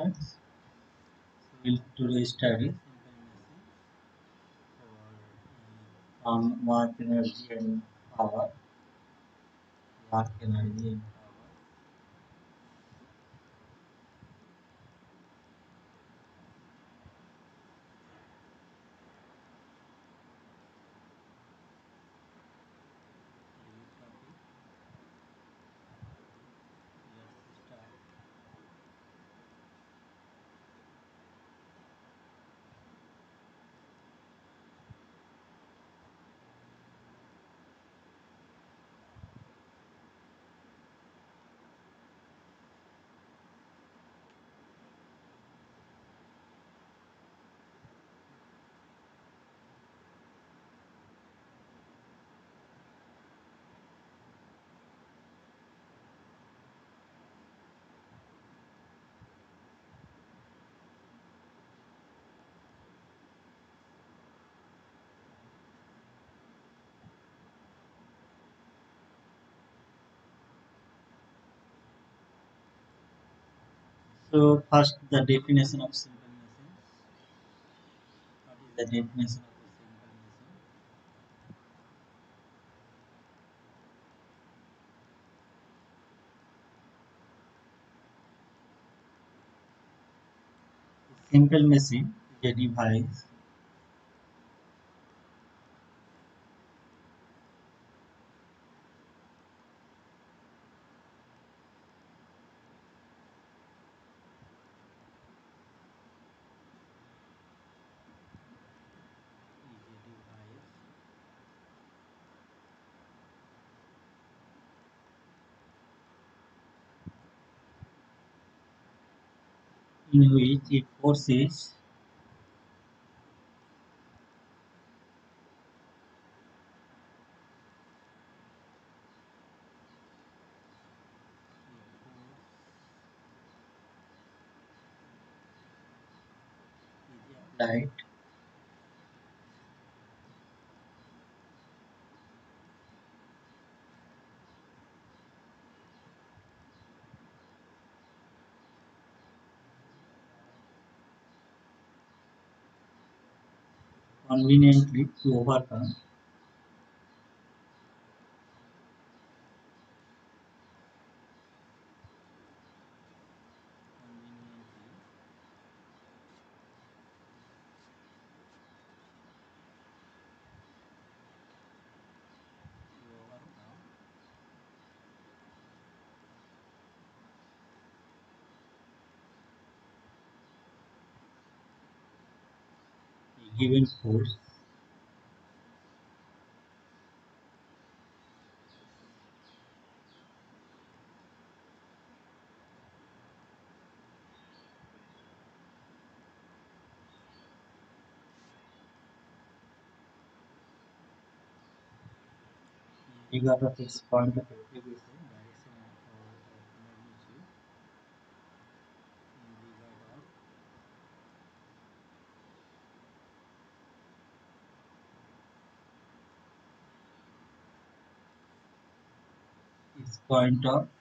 students. So we'll today study simple machine for work energy and power. Work energy and power. New topic. Let's start. So first the definition of simple machine. What is the definition of a simple machine? A simple machine is a device in which it forces light conveniently to overcome a given force regard of its point of application, direction of magnitude in regard of its point of application.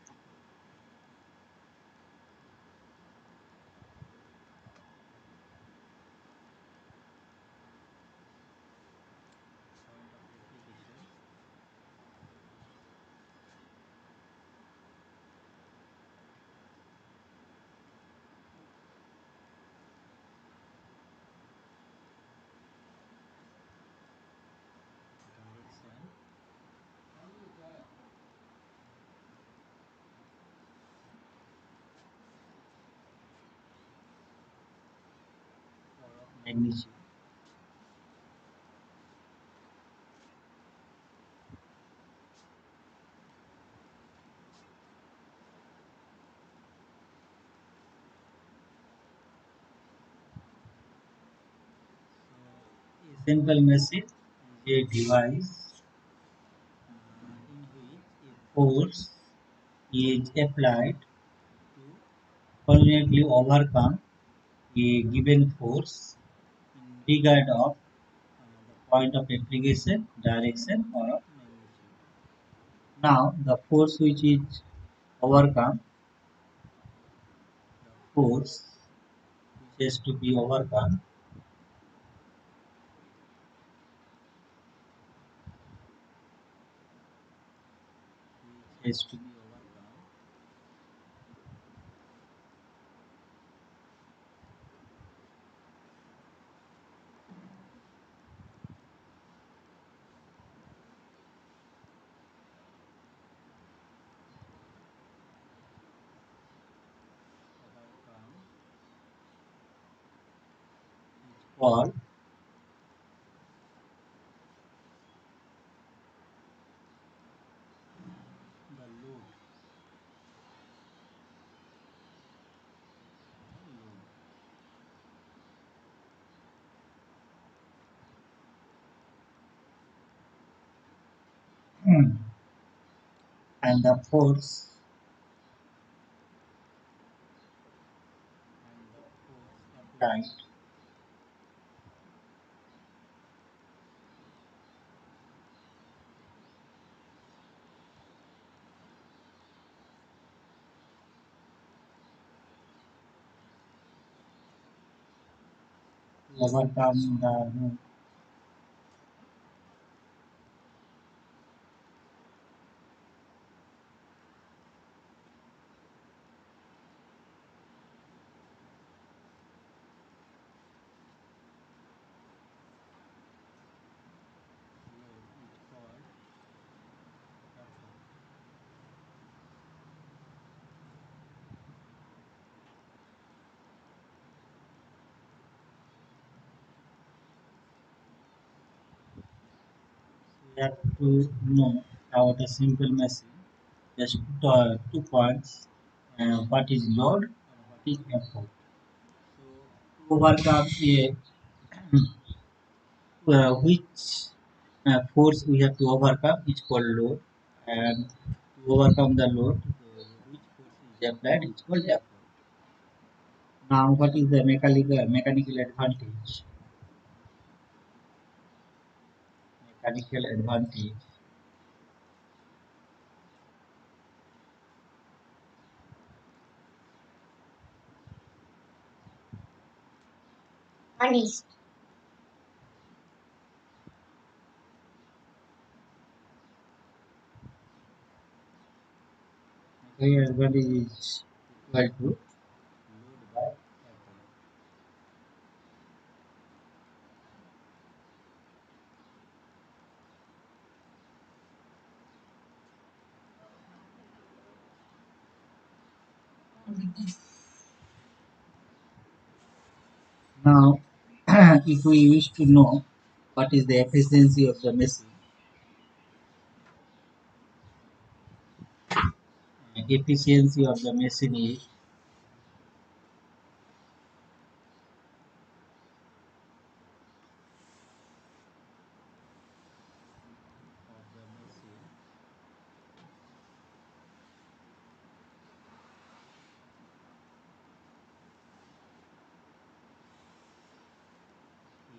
Direction or of magnitude. So, a simple message is a device in which a force is applied to conveniently overcome a given force in regard of the point of application, direction, or of magnitude. Now, the force which is overcome, the force has to be overcome, which has to be overcome. Overcome is called the load. Hmm. And the force applied to overcome the we have to know about a simple machine. Just two points. What is load and what is effort. To overcome a which force we have to overcome is called load, and to overcome the load, which force is applied is called effort. Now, what is the mechanical advantage? Mechanical advantage advantage is equal to load by effort. Now, if we wish to know what is the efficiency of the machine, efficiency of the machine is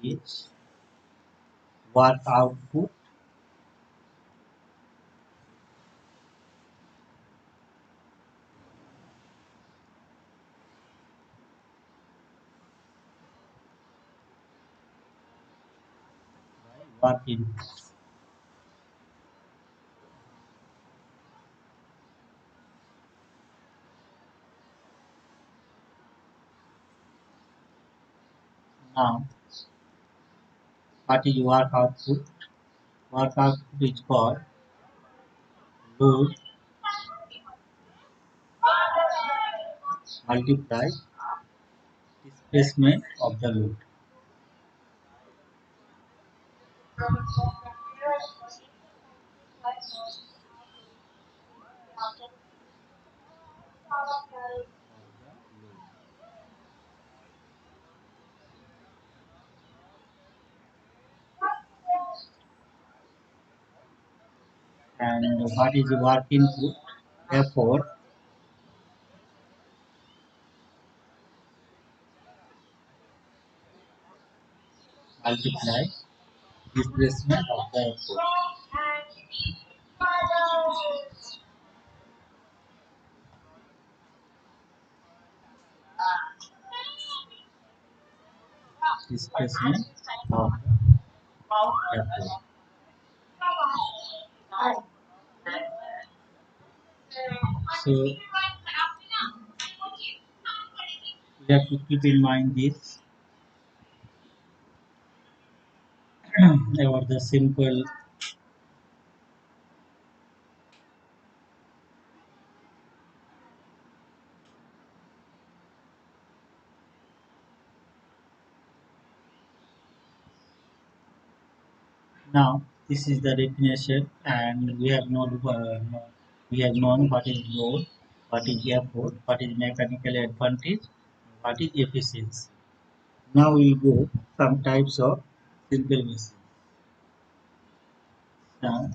is work output by work input. Now, what is work output? Work output is called load multiply displacement of the load. And what is work input? Therefore, multiply displacement of the output. displacement of the effort. So we have to keep in mind this about the simple. Now this is the definition, and we have known what is load, what is effort, what is mechanical advantage, what is efficiency. Now we go some types of simple machines. Now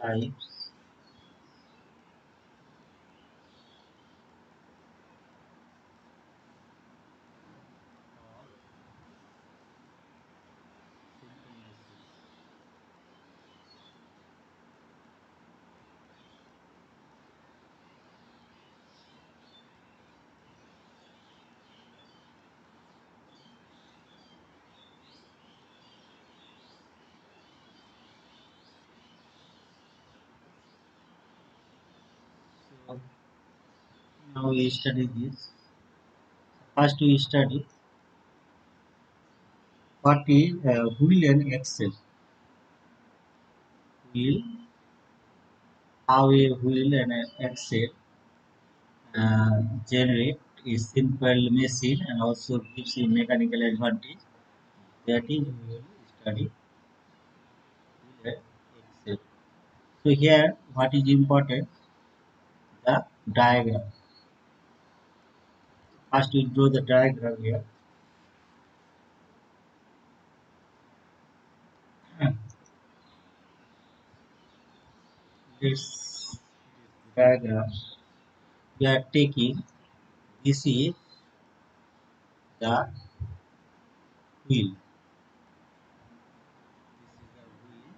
types of simple machines. So now we study this. First we study what is wheel and axle. Wheel, how a wheel and an axle generate a simple machine and also gives a mechanical advantage. That is we will study wheel and axle. So here what is important? The diagram. First we draw the diagram here. This diagram we are taking, this is the wheel. This is the wheel,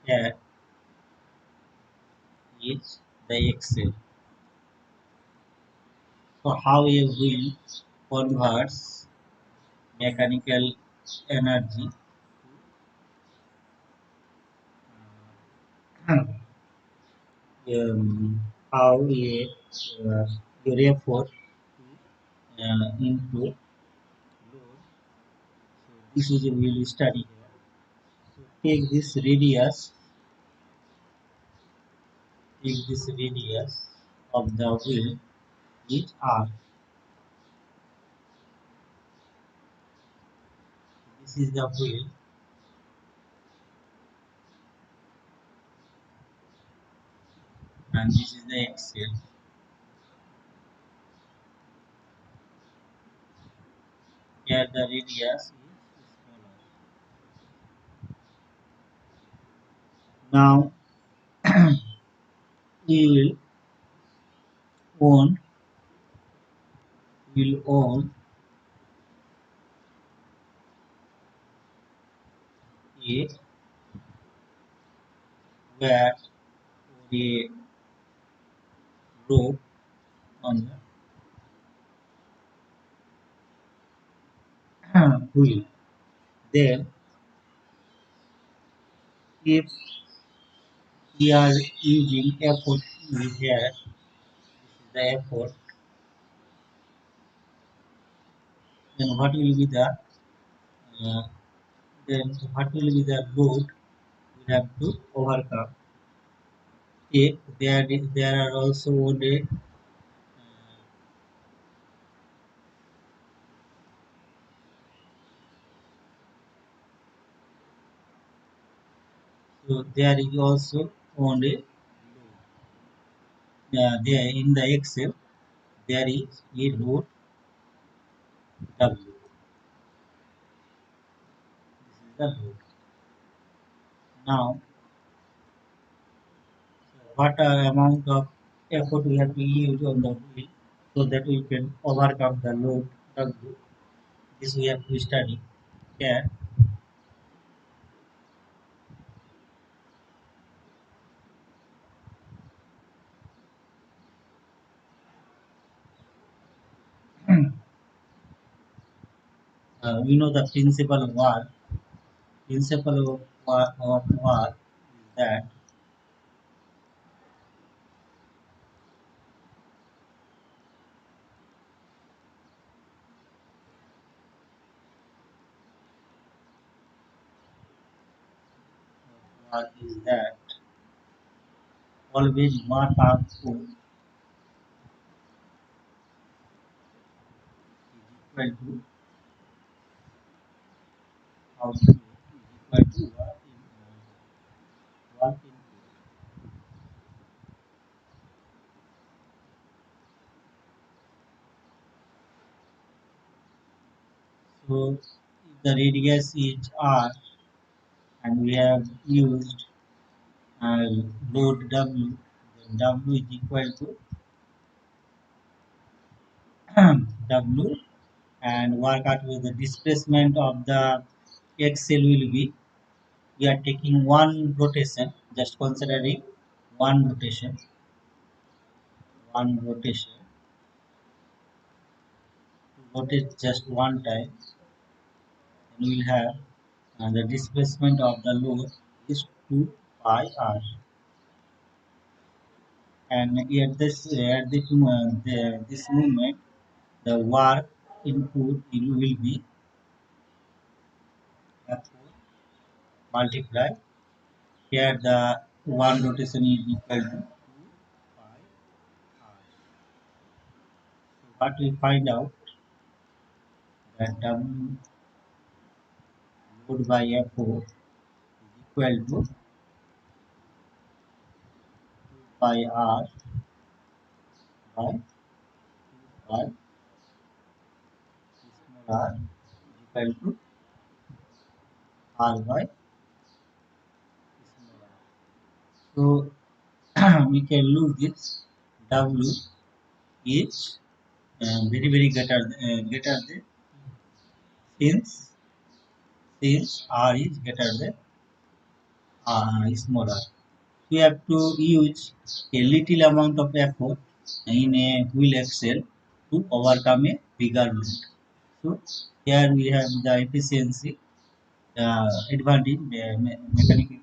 and here is the axle. So how a wheel converts mechanical energy to how a your effort into load. So this is a wheel study here. So take this radius of the wheel is r. This is the wheel, and this is the axle. Here the radius is smaller. Now we own will own a where or a rope on the wheel. Then if we are using effort here, this is the effort, then what will be the uh, load we have to overcome. If there are also only so there is also only there in the Excel there is a load W. This is the load. Now what amount of effort we have to use on the wheel so that we can overcome the load W. This we have to study. Here, we know the principle of war. Principle of war is that war is that always one output is equal to output is equal to work input. So if the radius is r and we have used uh, load w, then w is equal to w, and work out with the displacement of the axle will be, we are taking one rotation, just considering one rotation, one rotation to rotate just one time, and we will have the displacement of the load is 2 pi r, and this movement the work input will be F4 multiply, here the one rotation is equal to 2 pi r. So what we find out that W load by F4 is equal to 2 pi r by 2 pi small r is equal to r by small r. So we can look this W is very greater than, since r is greater than smaller. We have to use a little amount of effort in a wheel axle to overcome a bigger load. So here we have the efficiency advantage, uh, mechanical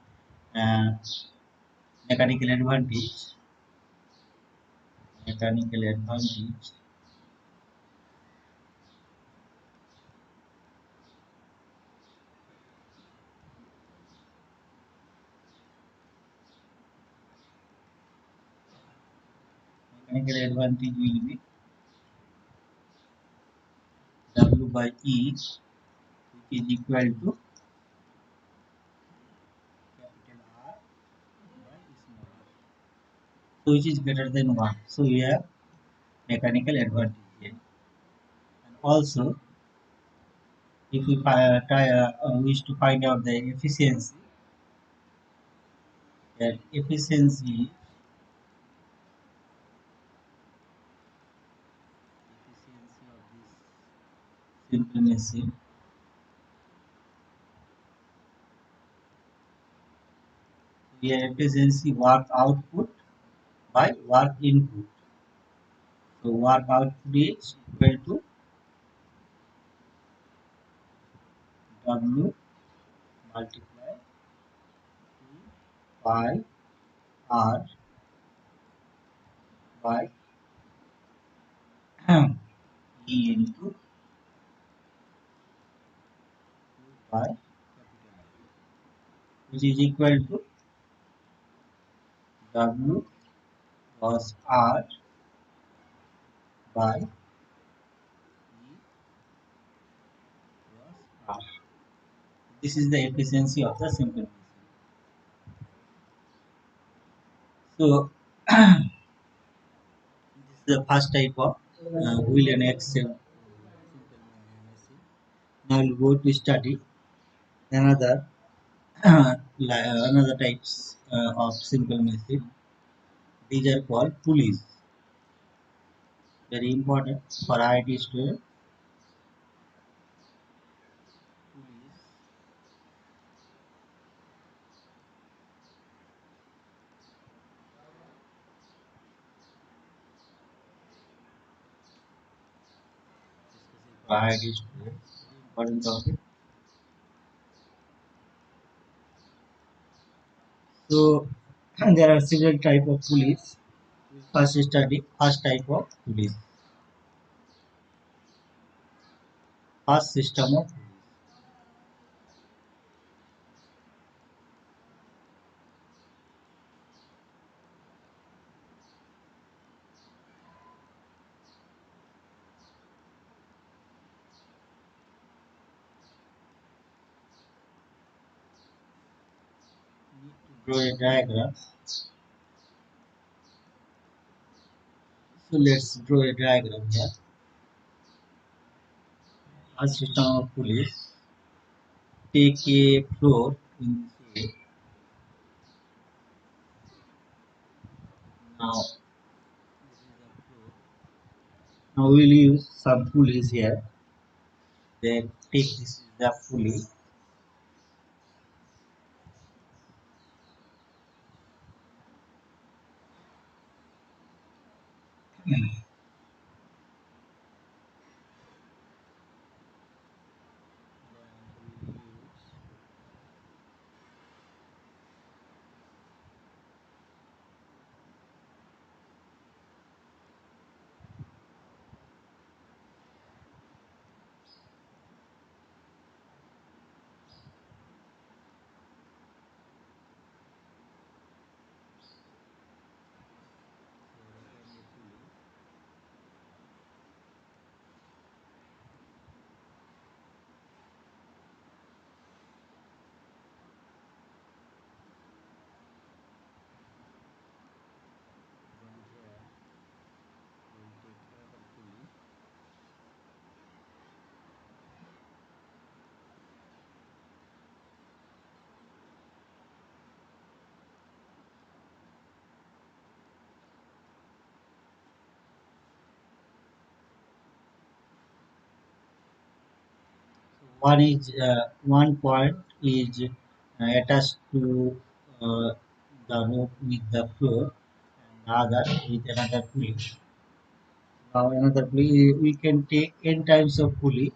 advantage, mechanical advantage. Mechanical advantage will be W by E, which is equal to capital R by small r. So which is greater than 1. So we have mechanical advantage here. And also, if we wish to find out the efficiency, that efficiency of this simple machine, we have efficiency work output by work input. So work output is equal to W multiply 2 pi R by E into 2 pi capital R, which is equal to W cos R by E cos R. This is the efficiency of the simple machine. So this is the first type of wheel and axle simple machine. Now we'll go to study another another types of simple machine. These are called pulleys. Very important for IT student. Right is important topic. So there are several type of police. First study first type of police. First system of police. Draw a diagram. So let's draw a diagram here. First system of police. Take a floor in this way. Now this is the floor. Now we'll use some pulleys here. Then take this is the pulley. Then we'll use one point is attached to the rope with the floor, and the other with another pulley. Now another pulley we can take n times of pulley.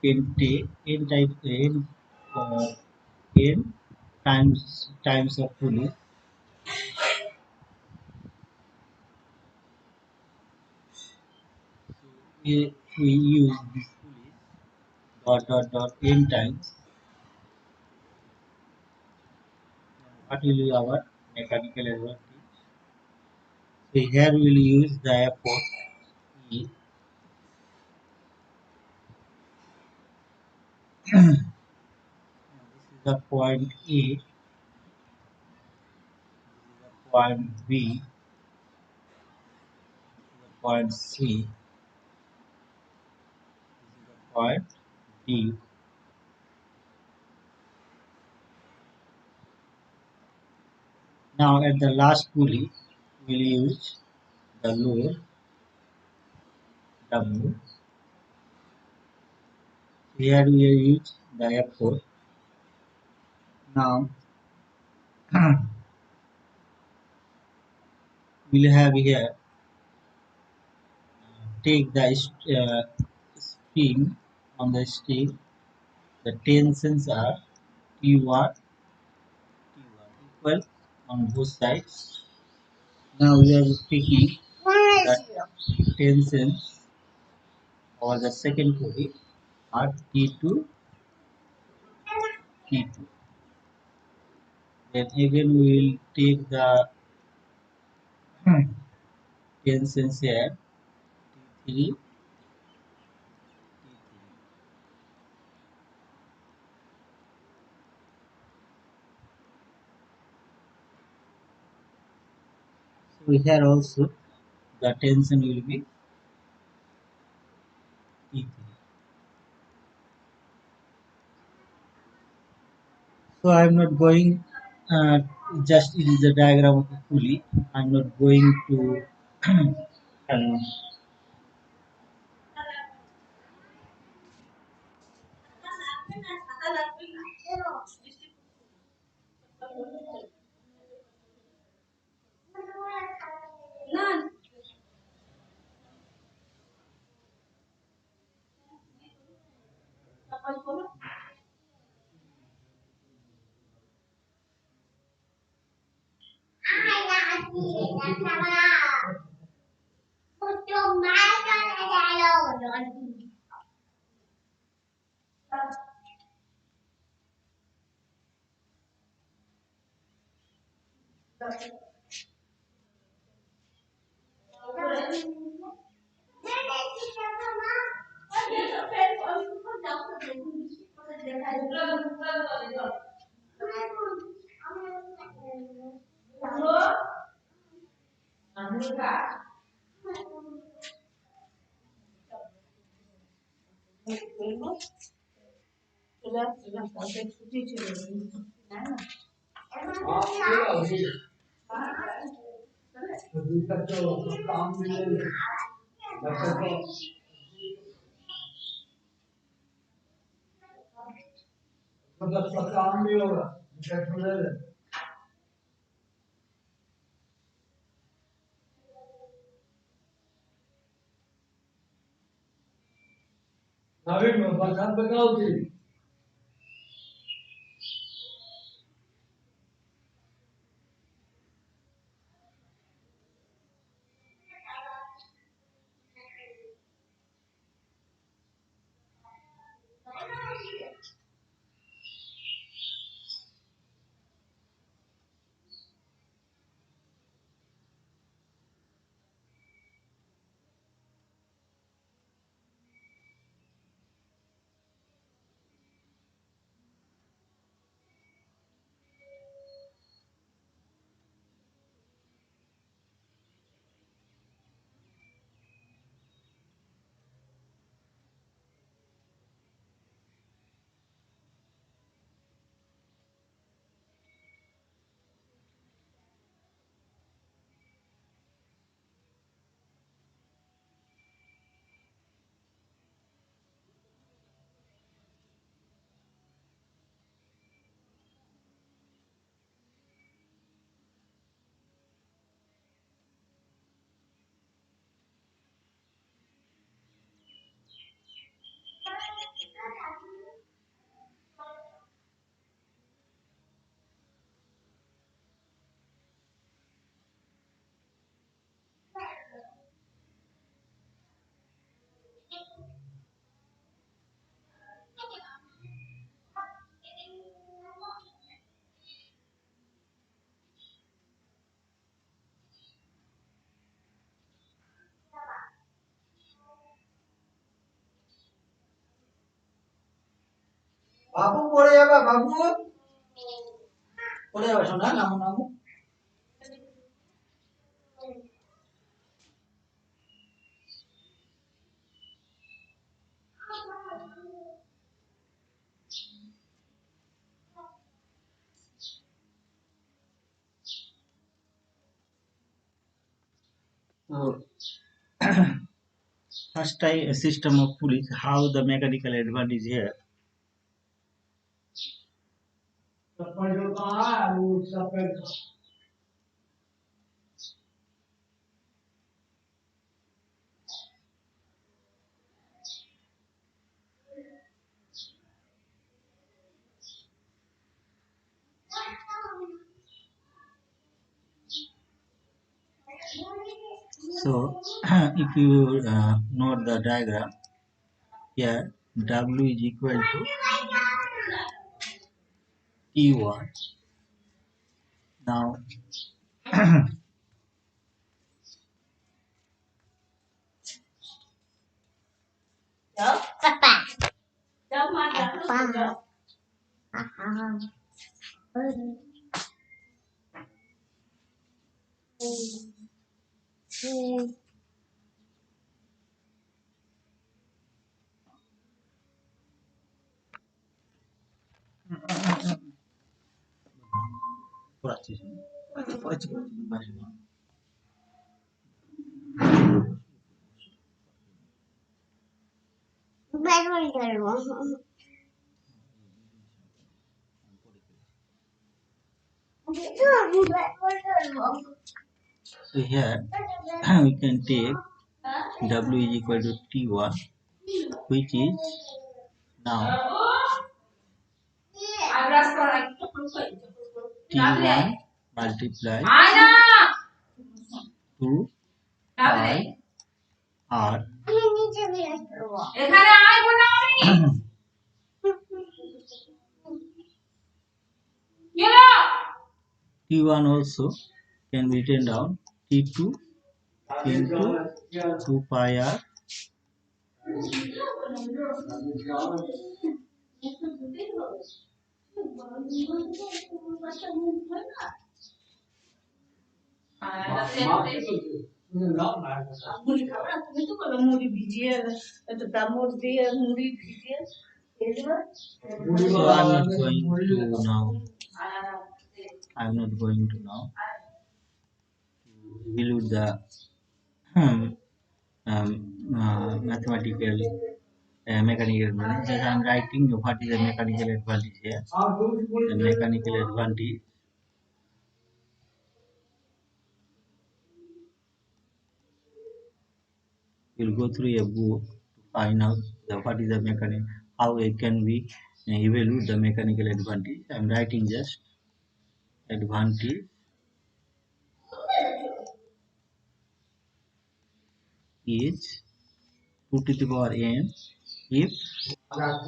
We can take n times of pulley. We use this pulley dot n times. What will be our mechanical advantage? So here we will use the effort E. This is the point A, this is the point B, this is the point C, this is the point D. Now at the last pulley, we will use the load W. Here we will use the effort. Now we'll have here take the spin on the stick. The tensions are T1, equal on both sides. Now we are taking the tensions over the second pulley are T2, T2. Then again we will take the tensions here T3, T3. So here also the tension will be T3. So I am not going just in the diagram of a pulley. I am not going to uh, বাবু পড়ে যাবে, বাবু পড়ে যাবে, শোনা নামো নামো। So, first type system of pulleys, how the mechanical advantage here. So, if you note the diagram here, W is equal to T1. Now, so here we can take W is equal to T1, which is now T1 multiplied 2, 5 are T1 also can be written down T2 into 2 pi r so I'm not going to now evaluate the mathematical mechanical advantage. As I'm writing what is the mechanical advantage here. The mechanical advantage will go through a book to find out what is the mechanical, how it can be evaluate the mechanical advantage. I'm writing just advantage is 2 to the power n if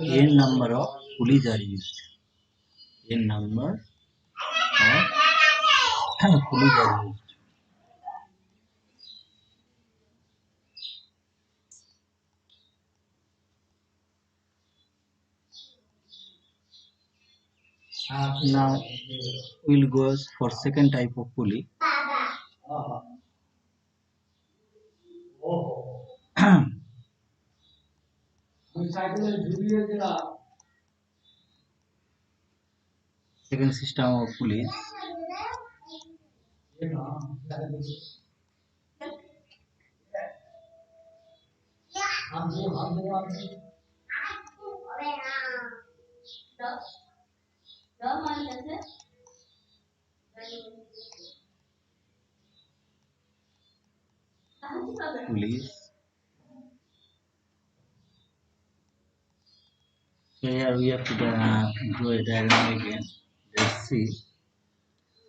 n number of pulleys are used. N number of pulleys are used. Now we'll go for second type of pulley. Second system of pulleys. Pulleys. So here we have to draw a diagram again. Let's see.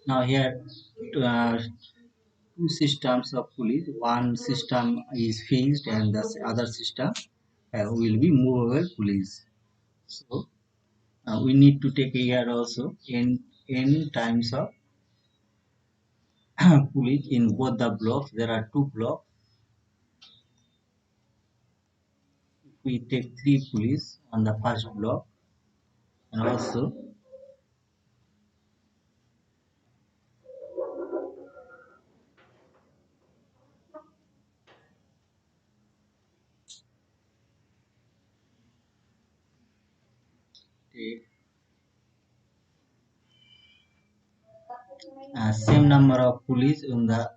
Now here two systems of pulleys. One system is fixed and the other system will be movable pulleys. So we need to take here also n times of pulleys in both the blocks. There are two blocks. We take 3 pulleys on the first block and also take same number of pulleys in the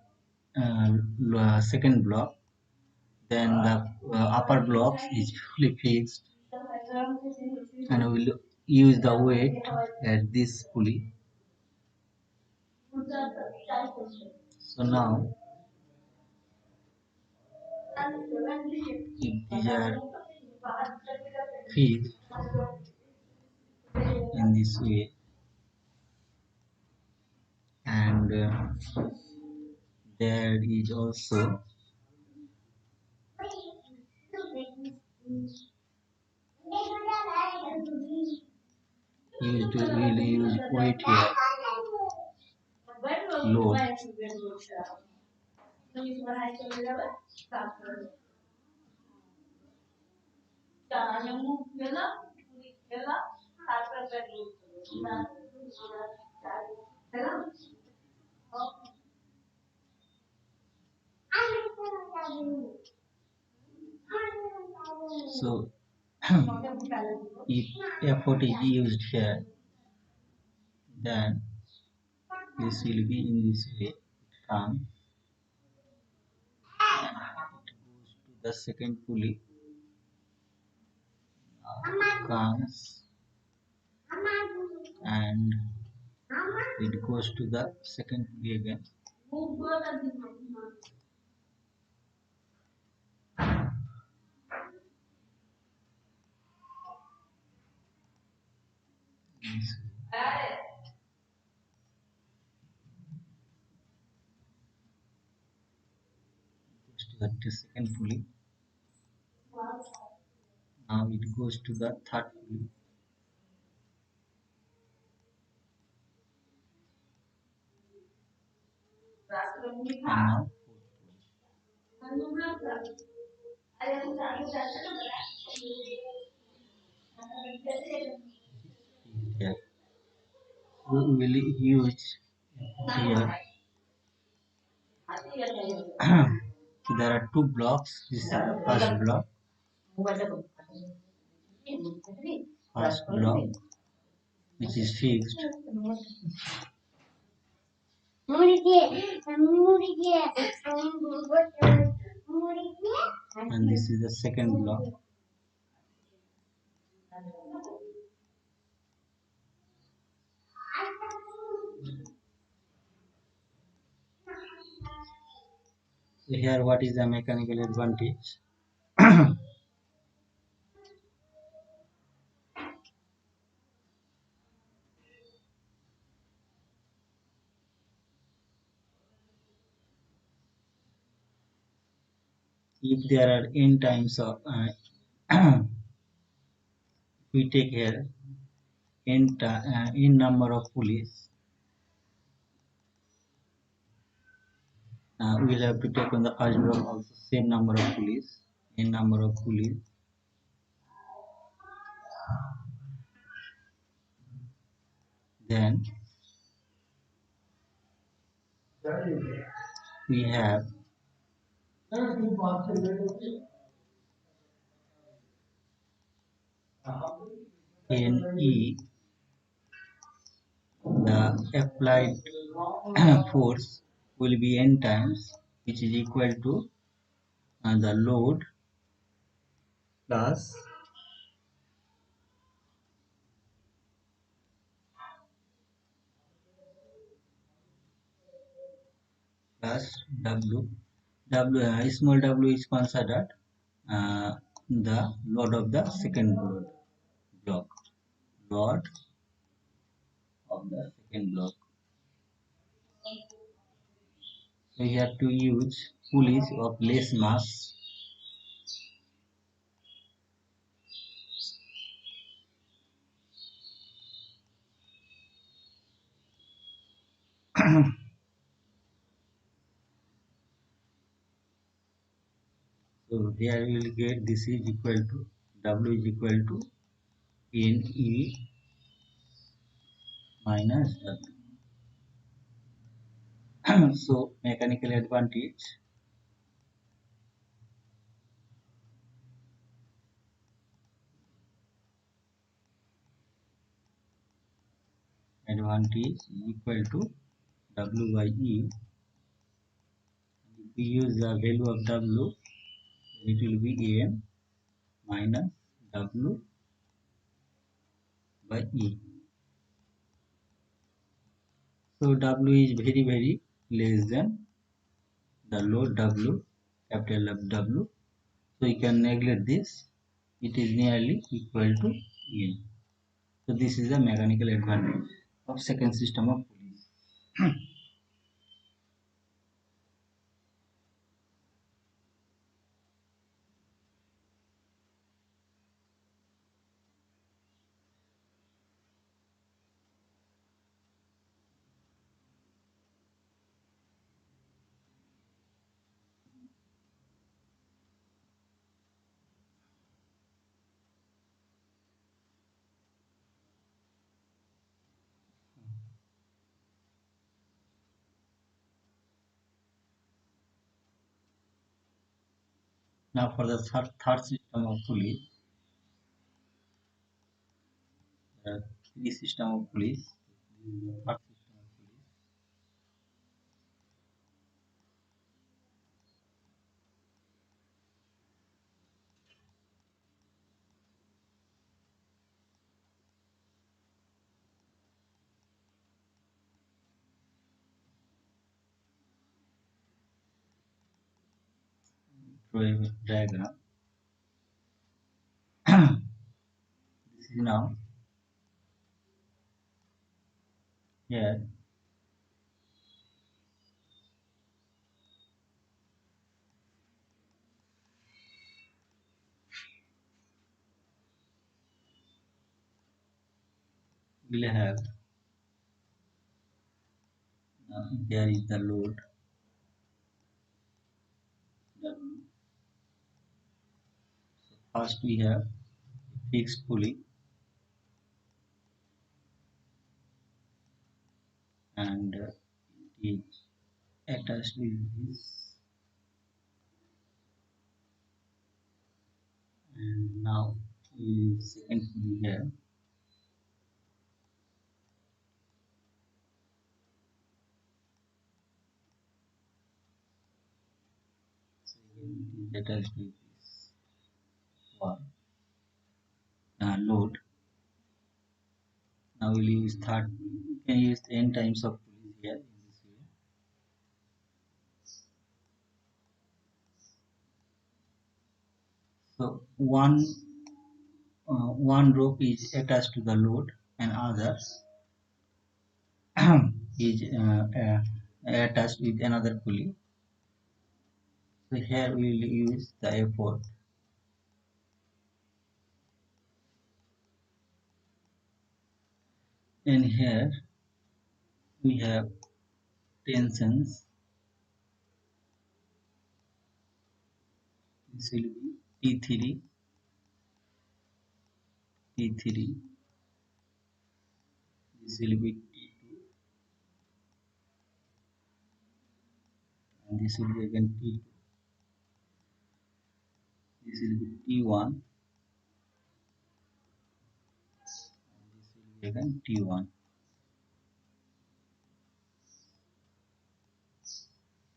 second block. Then the upper block is fully fixed and we will use the weight at this pulley. So now if these are fixed in this way and there is also we'll use weight here, load. So if effort is used here, then this will be in this way. Comes goes to the second pulley, comes and it goes to the second pulley again. to the second pulley. Now it goes to the third pulley. And now here we will use here. There are two blocks. This is the first block. First block, which is fixed. And this is the second block. So here what is the mechanical advantage? If there are n times of we take here n number of pulleys, we'll have to take on the first block also same number of pulleys, n number of pulleys. Then we have NE, the applied force will be n times, which is equal to the load plus W. Small w is considered the load of the second block. Load of the second block. So you have to use pulleys of less mass. So there you will get this is equal to W is equal to NE minus W. So mechanical advantage is equal to W by E. If we use the value of W, it will be N minus W by E. So W is very less than the load W, capital of W. So you can neglect this. It is nearly equal to N. So this is the mechanical advantage of second system of pulleys. Now for the third system of pulleys, there are three system of pulleys. This is the third system of pulleys. Draw a diagram. This is now here. we'll have here is the load W. First we have fixed pulley and it is attached with this, and now is second pulley here. So again it is attached with this one load. Now we'll use third pulley. You can use n times of pulleys here in this way. So one rope is attached to the load and other is attached with another pulley. So here we will use the effort. And here we have tensions. This will be T3, T3. This will be T2, and this will be again T2. This will be T1, and this will be again T1.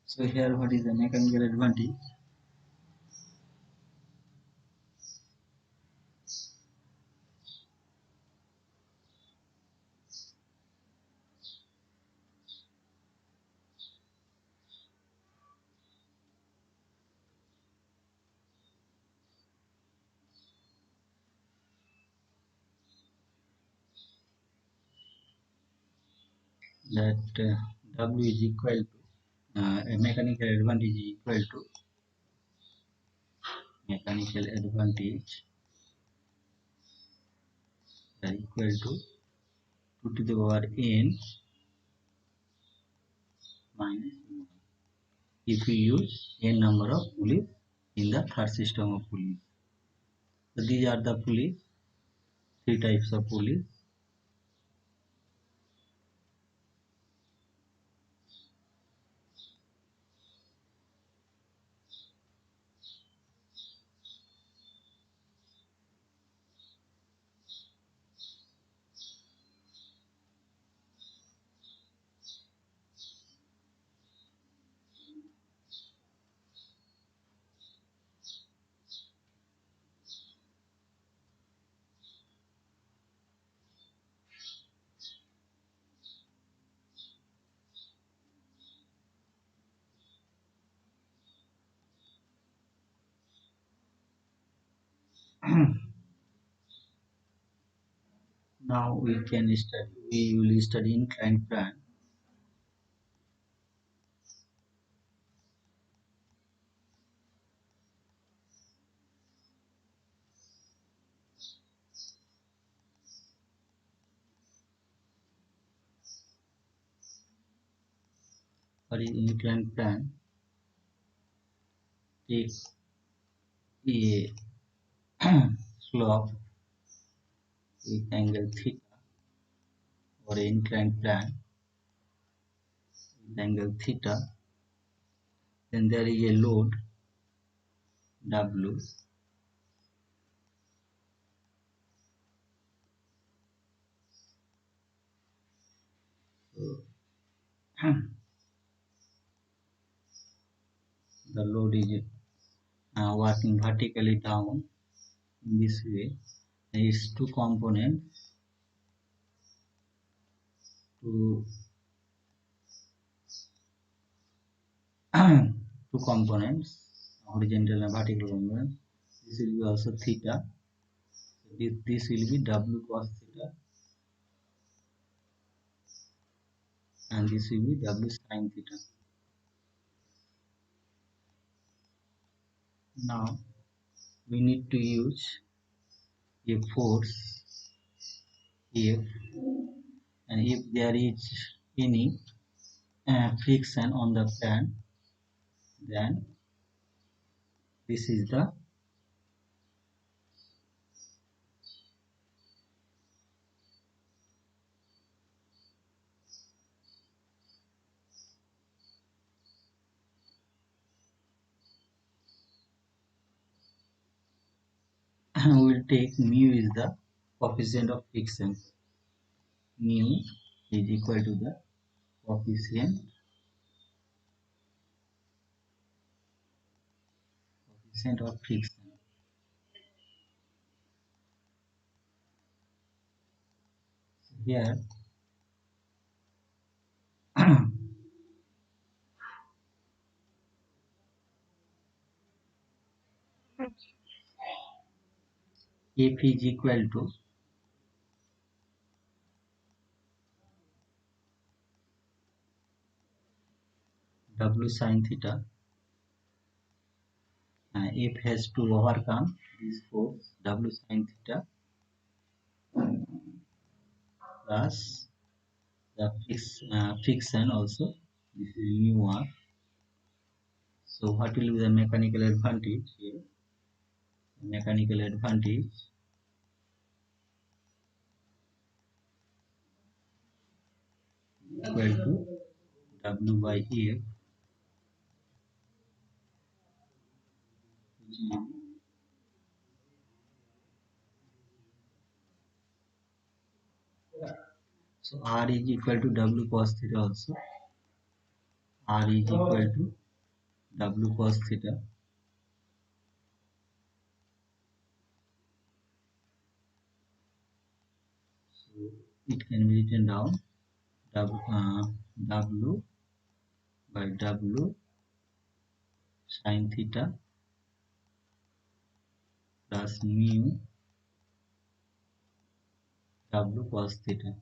So here what is the mechanical advantage? That W is equal to a mechanical advantage is equal to mechanical advantage is equal to 2 to the power n minus 1 if we use n number of pulleys in the third system of pulleys. So these are the pulleys, three types of pulleys. Now we will study inclined plane. For inclined plane, take a slope with angle theta, or inclined plane with angle theta. Then there is a load W. So the load is working vertically down in this way. There is two components, two two components, horizontal and vertical component. This will be also theta. This will be W cos theta, and this will be W sin theta. Now we need to use a force F and if there is any friction on the plan, then this is the we will take mu is the coefficient of friction. Mu is equal to the coefficient of friction. Here F is equal to W sin theta. F has to overcome this force W sin theta plus the friction also. This is mu r. So what will be the mechanical advantage here? Mechanical advantage equal to W by F. So R is equal to W cos theta also. R is equal to W cos theta. So it can be written down W by W sin theta plus mu W cos theta.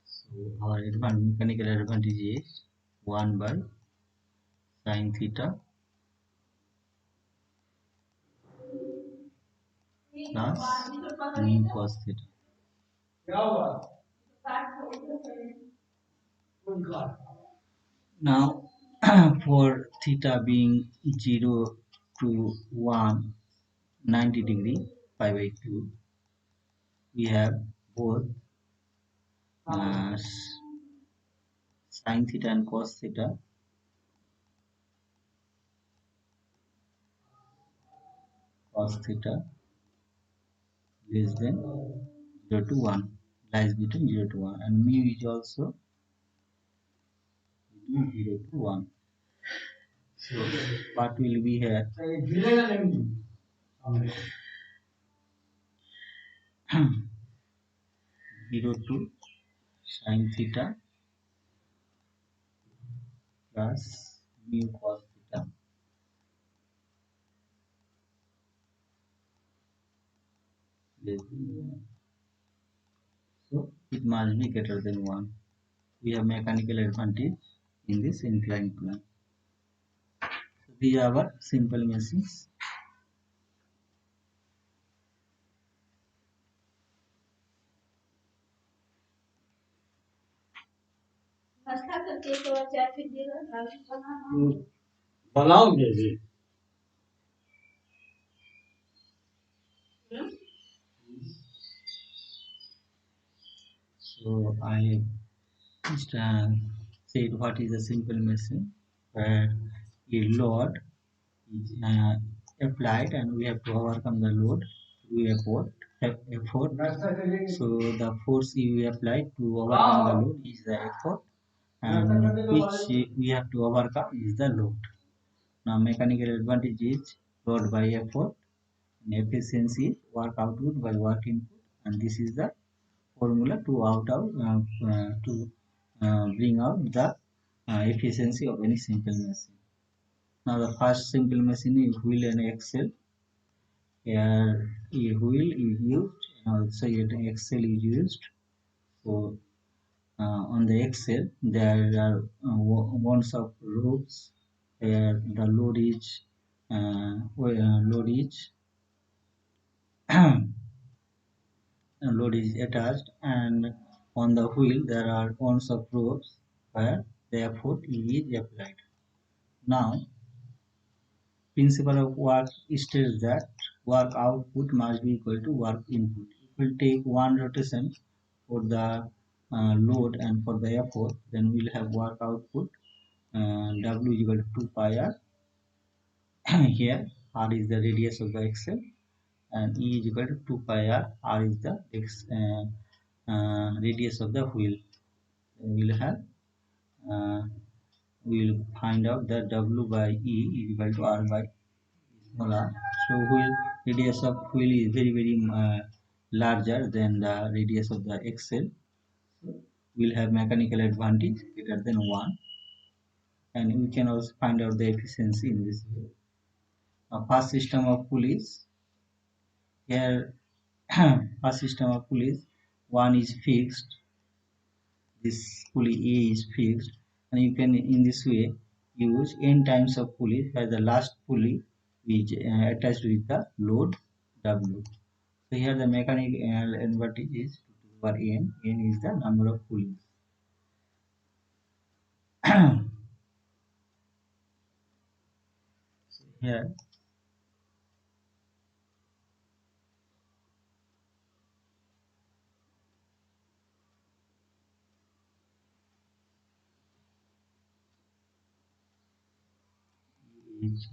So our mechanical advantage is 1 by sin theta plus mu cos theta. Now for theta being 0 to 1, 90 degree, pi by 2, we have both sin theta and cos theta less than 0 to 1, lies between 0 to 1, and mu is also between 0 to 1. So what will be here? 0 to sin theta plus mu cos theta less than 1. So it must be greater than 1. We have mechanical advantage in this inclined plane. So these are our simple machines. So I just said what is a simple machine, where a load is applied and we have to overcome the load through effort. So the force we apply to overcome the load is the effort, and which we have to overcome is the load. Now mechanical advantage is load by effort, and efficiency work output by work input, and this is the formula to bring out the efficiency of any simple machine. Now the first simple machine is wheel and axle. Here a wheel is used and also an axle is used. So on the axle there are ones of rods where the load is attached, and On the wheel there are ones of ropes where therefore E is applied. Now principle of work states that work output must be equal to work input. If we take one rotation for the load and for the effort, then we'll have work output W is equal to 2 pi r. Here r is the radius of the axle and E is equal to 2 pi r. R is the radius of the wheel. Then uh, we'll find out that W by E is equal to R by small r. So wheel radius of wheel is very larger than the radius of the axle. So we'll have mechanical advantage greater than 1, and we can also find out the efficiency in this way. First system of pulleys. Here first system of pulleys, one is fixed. This pulley A is fixed, and you can in this way use n times of pulleys where the last pulley is attached with the load W. So here the mechanical advantage is 2 to the power n. N is the number of pulleys. Here is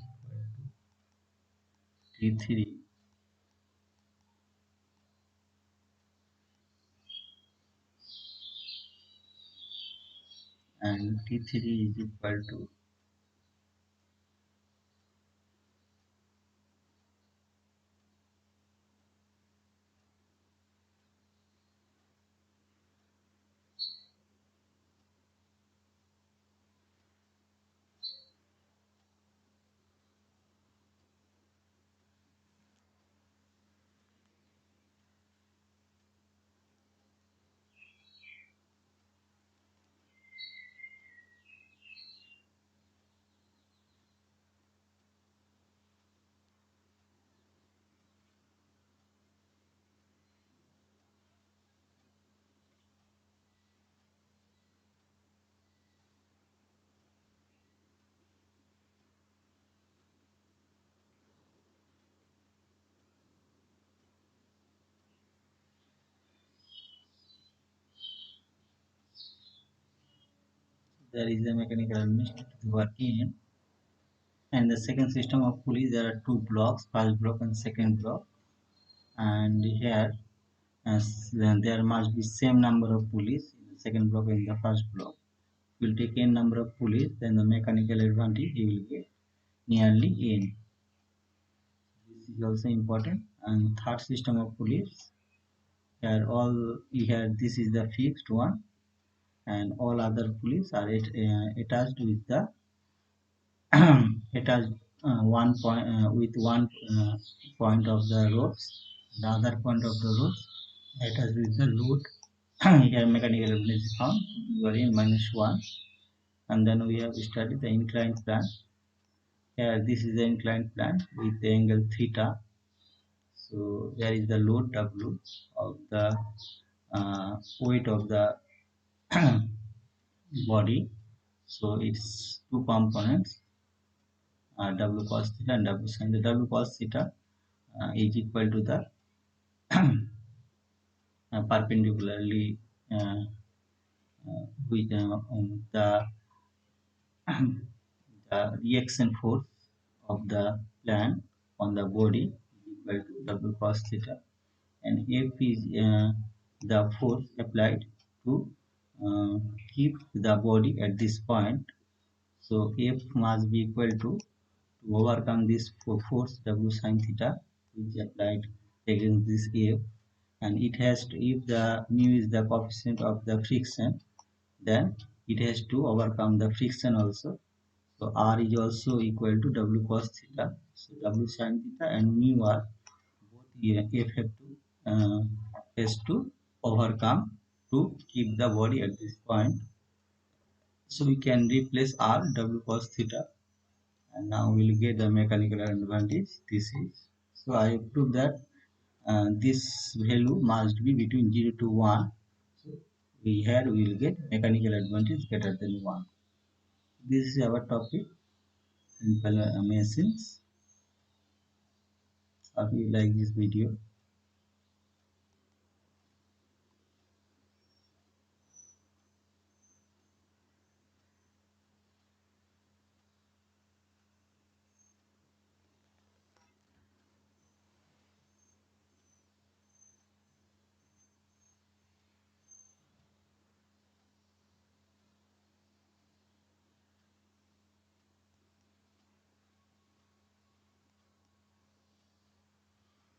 T3 and T3 is equal to there is a mechanical advantage to the power n. And the second system of pulleys, there are two blocks, first block and second block. And here there must be same number of pulleys in the second block and in the first block. If you take n number of pulleys, then the mechanical advantage you will get nearly n. This is also important. And third system of pulleys, here this is the fixed one, and all other pulleys are attached with the attached one point with one point of the ropes, the other point of the ropes attached with the load. Here mechanical advantage is found, you are in -1. And then we have studied the inclined plane. Here this is the inclined plane with the angle theta. So there is the load W of the weight of the body. So it's two components, W cos theta and W sin. The W cos theta is equal to the perpendicularly with the the reaction force of the plane on the body is equal to W cos theta, and F is the force applied to uh, keep the body at this point. So F must be equal to overcome this force W sin theta which applied against this F, and it has to, if the mu is the coefficient of the friction, then it has to overcome the friction also. So R is also equal to W cos theta. So W sin theta and mu R both F have to has to overcome to keep the body at this point. So we can replace R W cos theta, and now we'll get the mechanical advantage. This is, so I prove that this value must be between 0 to 1. So here we will get mechanical advantage greater than 1. This is our topic, simple machines. Hope you like this video.